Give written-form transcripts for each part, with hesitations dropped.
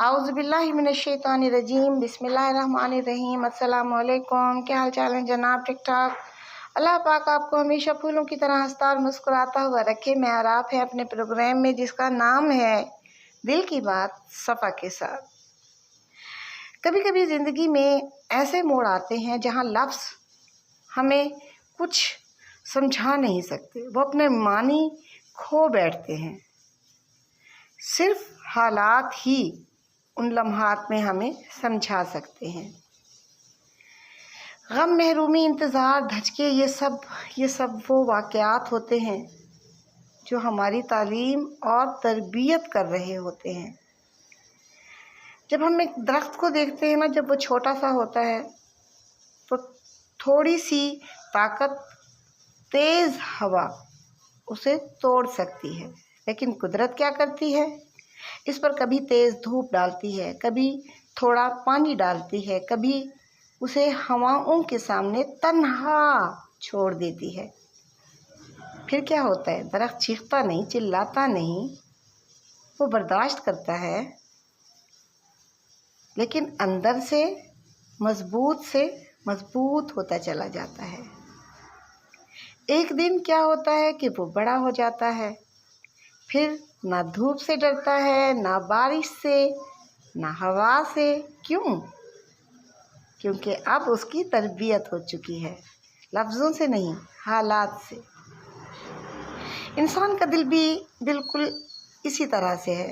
اعوذ باللہ من الشیطان الرجیم، بسم اللہ الرحمن الرحیم۔ السلام علیکم، کیا حال چال ہے جناب؟ ٹھیک ٹھاک؟ اللہ پاک آپ کو ہمیشہ پھولوں کی طرح ہنستا اور مسکراتا ہوا رکھے۔ میں اور آپ ہیں اپنے پروگرام میں جس کا نام ہے دل کی بات صفا کے ساتھ۔ کبھی کبھی زندگی میں ایسے موڑ آتے ہیں جہاں لفظ ہمیں کچھ سمجھا نہیں سکتے، وہ اپنے معنی کھو بیٹھتے ہیں۔ صرف حالات ہی ان لمحات میں ہمیں سمجھا سکتے ہیں۔ غم، محرومی، انتظار، دھچکے، یہ سب وہ واقعات ہوتے ہیں جو ہماری تعلیم اور تربیت کر رہے ہوتے ہیں۔ جب ہم ایک درخت کو دیکھتے ہیں نا، جب وہ چھوٹا سا ہوتا ہے تو تھوڑی سی طاقت، تیز ہوا اسے توڑ سکتی ہے، لیکن قدرت کیا کرتی ہے؟ اس پر کبھی تیز دھوپ ڈالتی ہے، کبھی تھوڑا پانی ڈالتی ہے، کبھی اسے ہواؤں کے سامنے تنہا چھوڑ دیتی ہے۔ پھر کیا ہوتا ہے؟ درخت چیختا نہیں، چلاتا نہیں، وہ برداشت کرتا ہے، لیکن اندر سے مضبوط ہوتا چلا جاتا ہے۔ ایک دن کیا ہوتا ہے کہ وہ بڑا ہو جاتا ہے، پھر نہ دھوپ سے ڈرتا ہے، نہ بارش سے، نہ ہوا سے۔ کیونکہ اب اس کی تربیت ہو چکی ہے، لفظوں سے نہیں، حالات سے۔ انسان کا دل بھی بالکل اسی طرح سے ہے۔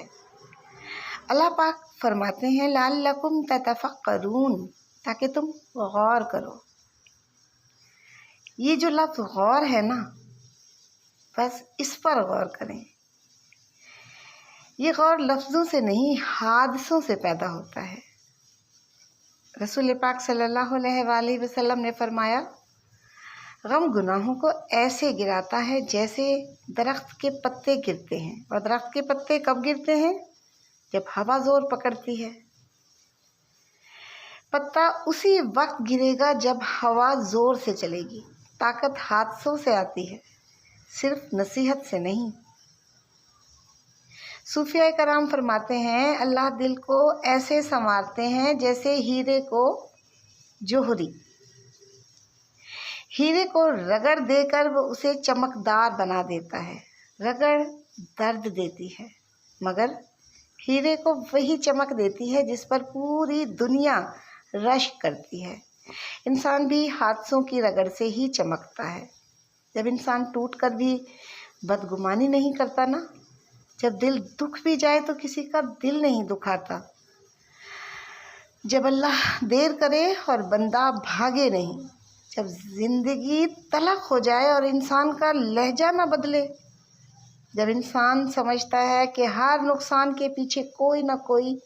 اللہ پاک فرماتے ہیں لعلکم تتفکرون، تاکہ تم غور کرو۔ یہ جو لفظ غور ہے نا، بس اس پر غور کریں۔ یہ غور لفظوں سے نہیں، حادثوں سے پیدا ہوتا ہے۔ رسول پاک صلی اللہ علیہ وآلہ وسلم نے فرمایا، غم گناہوں کو ایسے گراتا ہے جیسے درخت کے پتے گرتے ہیں۔ اور درخت کے پتے کب گرتے ہیں؟ جب ہوا زور پکڑتی ہے۔ پتا اسی وقت گرے گا جب ہوا زور سے چلے گی۔ طاقت حادثوں سے آتی ہے، صرف نصیحت سے نہیں۔ صوفیاء کرام فرماتے ہیں اللہ دل کو ایسے سنوارتے ہیں جیسے ہیرے کو جوہری۔ ہیرے کو رگڑ دے کر وہ اسے چمکدار بنا دیتا ہے۔ رگڑ درد دیتی ہے، مگر ہیرے کو وہی چمک دیتی ہے جس پر پوری دنیا رشک کرتی ہے۔ انسان بھی حادثوں کی رگڑ سے ہی چمکتا ہے۔ جب انسان ٹوٹ کر بھی بدگمانی نہیں کرتا نا، جب دل دکھ بھی جائے تو کسی کا دل نہیں دکھاتا، جب اللہ دیر کرے اور بندہ بھاگے نہیں، جب زندگی تلخ ہو جائے اور انسان کا لہجہ نہ بدلے، جب انسان سمجھتا ہے کہ ہر نقصان کے پیچھے کوئی نہ کوئی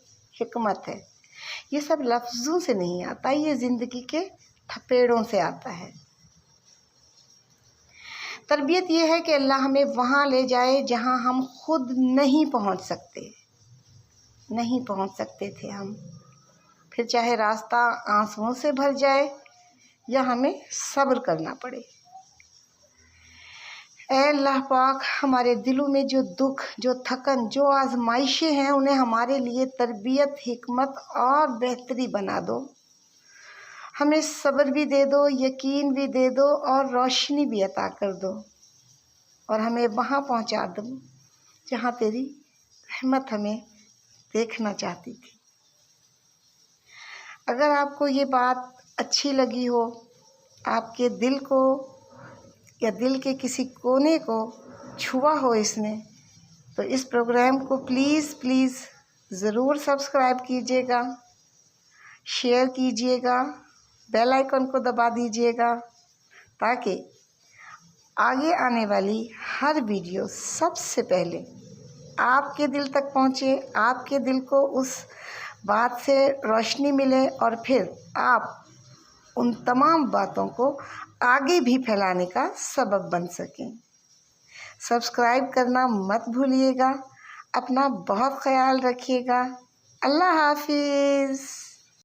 حکمت ہے۔ یہ سب لفظوں سے نہیں آتا، یہ زندگی کے تھپیڑوں سے آتا ہے۔ تربیت یہ ہے کہ اللہ ہمیں وہاں لے جائے جہاں ہم خود نہیں پہنچ سکتے تھے ہم، پھر چاہے راستہ آنسوؤں سے بھر جائے یا ہمیں صبر کرنا پڑے۔ اے اللہ پاک، ہمارے دلوں میں جو دکھ، جو تھکن، جو آزمائشیں ہیں، انہیں ہمارے لیے تربیت، حکمت اور بہتری بنا دو۔ ہمیں صبر بھی دے دو، یقین بھی دے دو اور روشنی بھی عطا کر دو، اور ہمیں وہاں پہنچا دو جہاں تیری رحمت ہمیں دیکھنا چاہتی تھی۔ اگر آپ کو یہ بات اچھی لگی ہو، آپ کے دل کو یا دل کے کسی کونے کو چھوا ہو اس نے، تو اس پروگرام کو پلیز ضرور سبسکرائب کیجیے گا، شیئر کیجیے گا، بیل آئیکن کو دبا دیجیے گا، تاکہ آگے آنے والی ہر ویڈیو سب سے پہلے آپ کے دل تک پہنچے، آپ کے دل کو اس بات سے روشنی ملے، اور پھر آپ ان تمام باتوں کو آگے بھی پھیلانے کا سبب بن سکیں۔ سبسکرائب کرنا مت بھولیے گا۔ اپنا بہت خیال رکھیے گا۔ اللہ حافظ۔